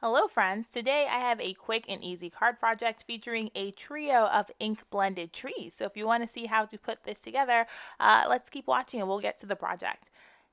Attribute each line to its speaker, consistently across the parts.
Speaker 1: Hello friends, today I have a quick and easy card project featuring a trio of ink blended trees. So if you want to see how to put this together, let's keep watching and we'll get to the project.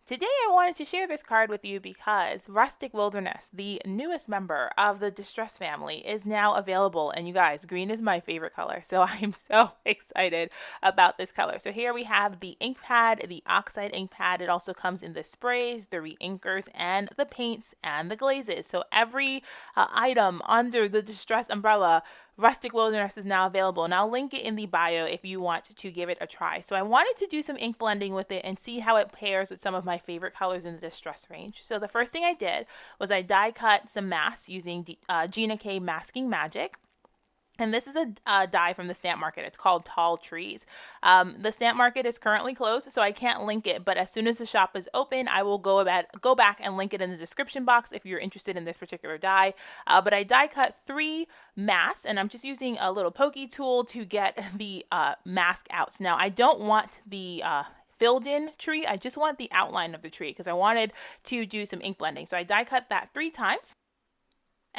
Speaker 1: Today I wanted to share this card with you because Rustic Wilderness, the newest member of the Distress family, is now available. And you guys, green is my favorite color, so I am so excited about this color. So here we have the ink pad, the Oxide ink pad. It also comes in the sprays, the re-inkers, and the paints and the glazes. So every item under the Distress umbrella, Rustic Wilderness is now available, and I'll link it in the bio if you want to give it a try. So I wanted to do some ink blending with it and see how it pairs with some of my favorite colors in the Distress range. So the first thing I did was I die cut some masks using Gina K Masking Magic. And this is a die from the stamp market. It's called Tall Trees. The stamp market is currently closed, so I can't link it. But as soon as the shop is open, I will go back and link it in the description box if you're interested in this particular die. But I die cut 3 masks, and I'm just using a little pokey tool to get the mask out. Now, I don't want the filled in tree. I just want the outline of the tree because I wanted to do some ink blending. So I die cut that 3 times.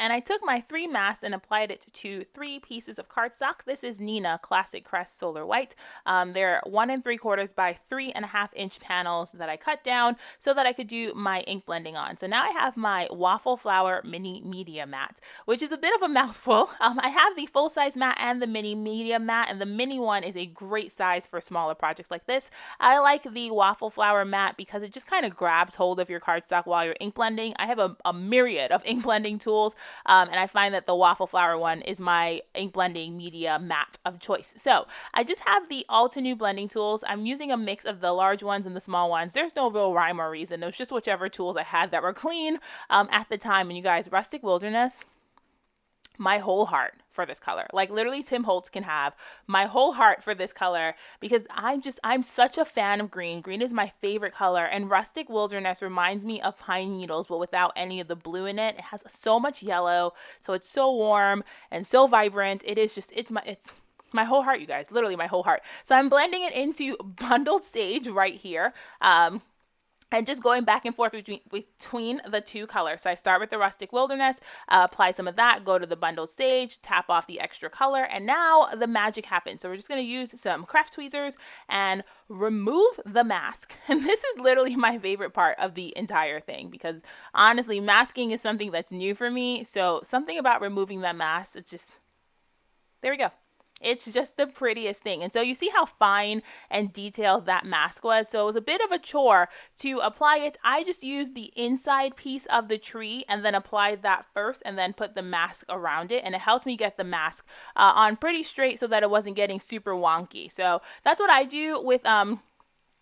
Speaker 1: And I took my 3 masks and applied it to 3 pieces of cardstock. This is Nina Classic Crest Solar White. They're 1 3/4 by 3.5 inch panels that I cut down so that I could do my ink blending on. So now I have my Waffle Flower Mini Media Mat, which is a bit of a mouthful. I have the full size mat and the mini media mat, and the mini one is a great size for smaller projects like this. I like the Waffle Flower mat because it just kind of grabs hold of your cardstock while you're ink blending. I have a myriad of ink blending tools. And I find that the Waffle Flower one is my ink blending media mat of choice. So I just have the Altenew blending tools. I'm using a mix of the large ones and the small ones. There's no real rhyme or reason. It was just whichever tools I had that were clean at the time. And you guys, Rustic Wilderness, my whole heart for this color. Like literally Tim Holtz can have my whole heart for this color because I'm such a fan of green. Green is my favorite color, and Rustic Wilderness reminds me of pine needles but without any of the blue in it. It has so much yellow, so it's so warm and so vibrant. It's my whole heart, you guys, literally my whole heart. So I'm blending it into bundled sage right here. And just going back and forth between the 2 colors. So I start with the Rustic Wilderness, apply some of that, go to the bundled sage, tap off the extra color, and now the magic happens. So we're just going to use some craft tweezers and remove the mask. And this is literally my favorite part of the entire thing because honestly, masking is something that's new for me. So something about removing that mask, there we go. It's just the prettiest thing. And so you see how fine and detailed that mask was. So it was a bit of a chore to apply it. I just used the inside piece of the tree and then applied that first and then put the mask around it. And it helps me get the mask on pretty straight so that it wasn't getting super wonky. So that's what I do with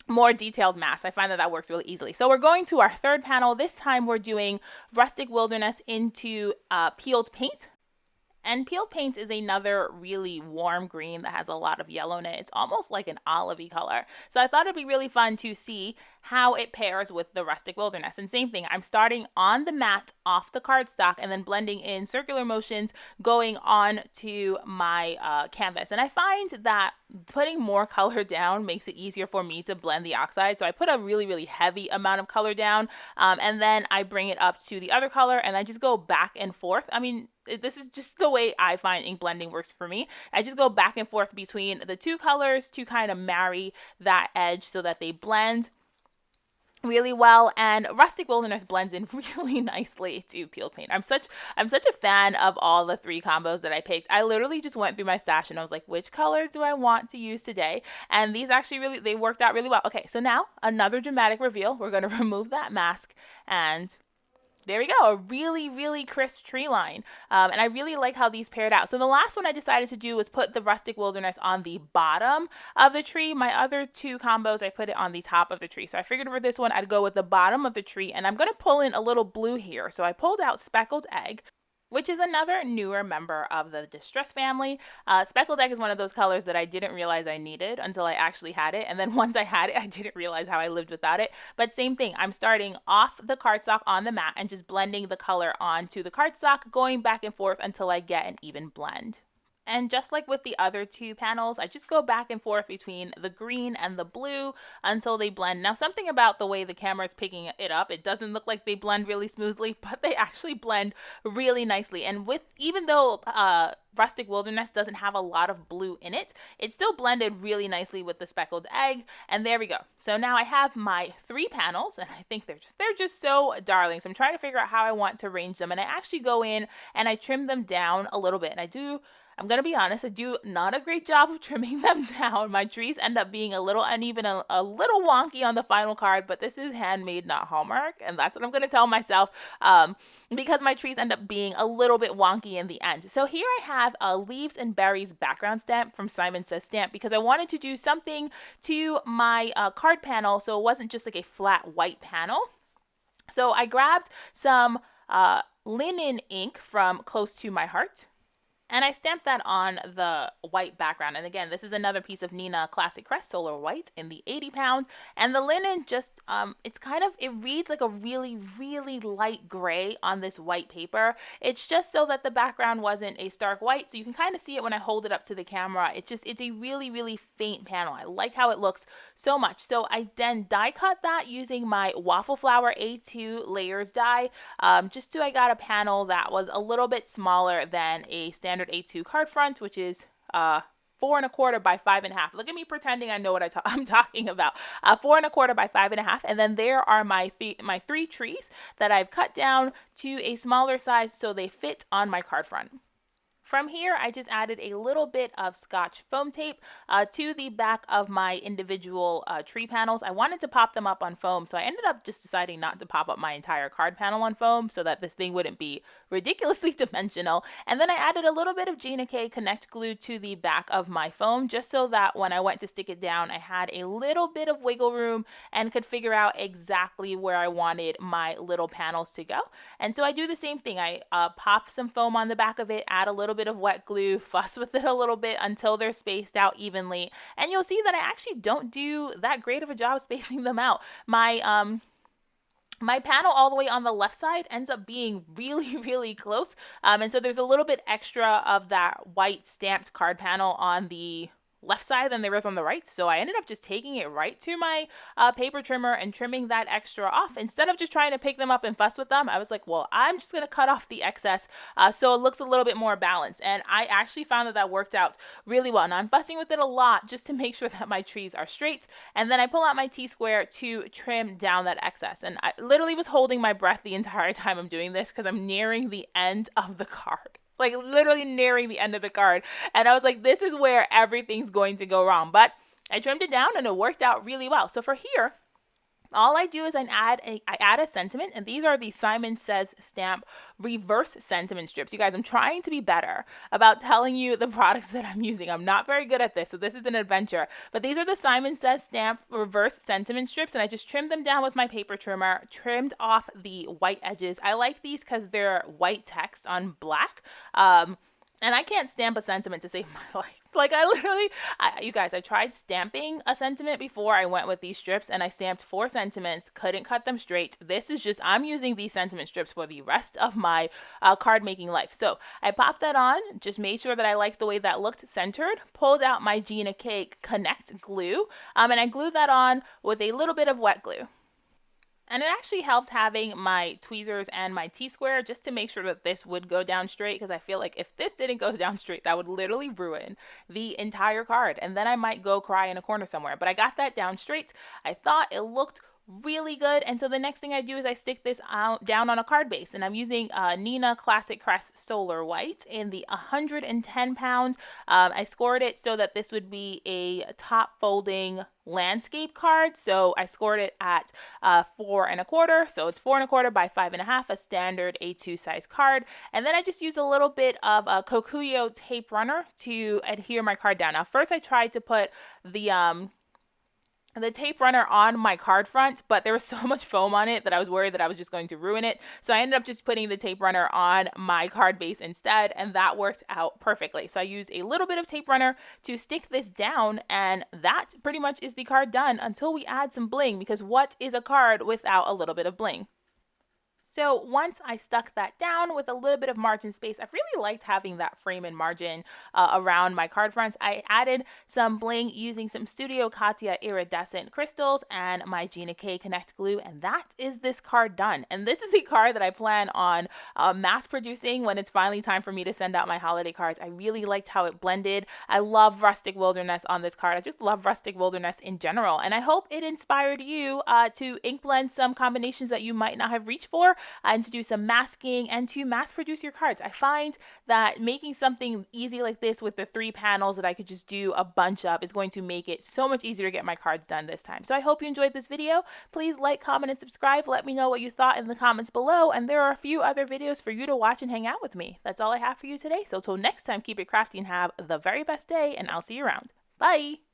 Speaker 1: more detailed masks. I find that works really easily. So we're going to our 3rd panel. This time we're doing Rustic Wilderness into peeled paint. And peeled paint is another really warm green that has a lot of yellow in it. It's almost like an olivey color. So I thought it'd be really fun to see how it pairs with the Rustic Wilderness. And same thing, I'm starting on the mat off the cardstock and then blending in circular motions going on to my canvas. And I find that putting more color down makes it easier for me to blend the oxide. So I put a really, really heavy amount of color down and then I bring it up to the other color and I just go back and forth. I mean, this is just the way I find ink blending works for me. I just go back and forth between the 2 colors to kind of marry that edge so that they blend really well, and Rustic Wilderness blends in really nicely to peeled paint. I'm such a fan of all the 3 combos that I picked. I literally just went through my stash and I was like, which colors do I want to use today? And these actually they worked out really well. Okay, so now another dramatic reveal. We're going to remove that mask and there we go, a really, really crisp tree line. And I really like how these paired out. So the last one I decided to do was put the Rustic Wilderness on the bottom of the tree. My other 2 combos, I put it on the top of the tree. So I figured for this one, I'd go with the bottom of the tree. And I'm going to pull in a little blue here. So I pulled out Speckled Egg, which is another newer member of the Distress family. Speckled Egg is one of those colors that I didn't realize I needed until I actually had it. And then once I had it, I didn't realize how I lived without it. But same thing, I'm starting off the cardstock on the mat and just blending the color onto the cardstock, going back and forth until I get an even blend. And just like with the other two panels, I just go back and forth between the green and the blue until they blend. Now, something about the way the camera is picking it up, it doesn't look like they blend really smoothly, but they actually blend really nicely. And even though Rustic Wilderness doesn't have a lot of blue in it, it still blended really nicely with the speckled egg. And there we go. So now I have my 3 panels, and I think they're just so darling. So I'm trying to figure out how I want to arrange them. And I actually go in and I trim them down a little bit. And I'm going to be honest, I do not a great job of trimming them down. My trees end up being a little uneven, a little wonky on the final card, but this is handmade, not Hallmark, and that's what I'm going to tell myself because my trees end up being a little bit wonky in the end. So here I have a Leaves and Berries background stamp from Simon Says Stamp because I wanted to do something to my card panel so it wasn't just like a flat white panel. So I grabbed some linen ink from Close to My Heart, and I stamped that on the white background. And again, this is another piece of Neenah Classic Crest Solar White in the 80 pound. And the linen just, it reads like a really, really light gray on this white paper. It's just so that the background wasn't a stark white. So you can kind of see it when I hold it up to the camera. It's a really, really faint panel. I like how it looks so much. So I then die cut that using my Waffle Flower A2 layers die, just so I got a panel that was a little bit smaller than a standard A2 card front, which is 4 1/4 by 5 1/2. Look at me pretending I know what I'm talking about. 4 1/4 by 5 1/2, and then there are my 3 trees that I've cut down to a smaller size so they fit on my card front. From here, I just added a little bit of Scotch foam tape to the back of my individual tree panels. I wanted to pop them up on foam, so I ended up just deciding not to pop up my entire card panel on foam so that this thing wouldn't be ridiculously dimensional. And then I added a little bit of Gina K Connect glue to the back of my foam, just so that when I went to stick it down, I had a little bit of wiggle room and could figure out exactly where I wanted my little panels to go. And so I do the same thing. I pop some foam on the back of it, add a little bit of wet glue, fuss with it a little bit until they're spaced out evenly, and you'll see that I actually don't do that great of a job spacing them out. My panel all the way on the left side ends up being really, really close, and so there's a little bit extra of that white stamped card panel on the left side than there is on the right, so I ended up just taking it right to my paper trimmer and trimming that extra off. Instead of just trying to pick them up and fuss with them, I was like, well, I'm just going to cut off the excess so it looks a little bit more balanced, and I actually found that worked out really well. Now I'm fussing with it a lot just to make sure that my trees are straight, and then I pull out my T-square to trim down that excess, and I literally was holding my breath the entire time I'm doing this because I'm nearing the end of the card. Like literally nearing the end of the card. And I was like, this is where everything's going to go wrong. But I trimmed it down and it worked out really well. So for here, all I do is I add a sentiment, and these are the Simon Says Stamp reverse sentiment strips. You guys, I'm trying to be better about telling you the products that I'm using. I'm not very good at this, so this is an adventure. But these are the Simon Says Stamp reverse sentiment strips, and I just trimmed them down with my paper trimmer, trimmed off the white edges. I like these because they're white text on black. And I can't stamp a sentiment to save my life. Like you guys, I tried stamping a sentiment before I went with these strips, and I stamped 4 sentiments, couldn't cut them straight. This is just, I'm using these sentiment strips for the rest of my card making life. So I popped that on, just made sure that I liked the way that looked centered, pulled out my Gina K Connect glue, and I glued that on with a little bit of wet glue. And it actually helped having my tweezers and my T-square just to make sure that this would go down straight, because I feel like if this didn't go down straight, that would literally ruin the entire card, and then I might go cry in a corner somewhere. But I got that down straight. I thought it looked really good, and so the next thing I do is I stick this down on a card base, and I'm using Neenah Classic Crest Solar White in the 110 pound. I scored it so that this would be a top folding landscape card, so I scored it at 4 1/4, so it's 4 1/4 by 5 1/2, a standard A2 size card. And then I just use a little bit of a Kokuyo tape runner to adhere my card down. Now first I tried to put the tape runner on my card front, but there was so much foam on it that I was worried that I was just going to ruin it. So I ended up just putting the tape runner on my card base instead, and that worked out perfectly. So I used a little bit of tape runner to stick this down, and that pretty much is the card done until we add some bling, because what is a card without a little bit of bling? So once I stuck that down with a little bit of margin space, I've really liked having that frame and margin around my card fronts. I added some bling using some Studio Katia iridescent crystals and my Gina K Connect glue, and that is this card done. And this is a card that I plan on mass producing when it's finally time for me to send out my holiday cards. I really liked how it blended. I love Rustic Wilderness on this card. I just love Rustic Wilderness in general, and I hope it inspired you to ink blend some combinations that you might not have reached for, and to do some masking and to mass produce your cards. I find that making something easy like this with the 3 panels that I could just do a bunch of is going to make it so much easier to get my cards done this time. So I hope you enjoyed this video. Please like, comment, and subscribe. Let me know what you thought in the comments below, and there are a few other videos for you to watch and hang out with me. That's all I have for you today. So till next time, keep it crafty and have the very best day, and I'll see you around. Bye!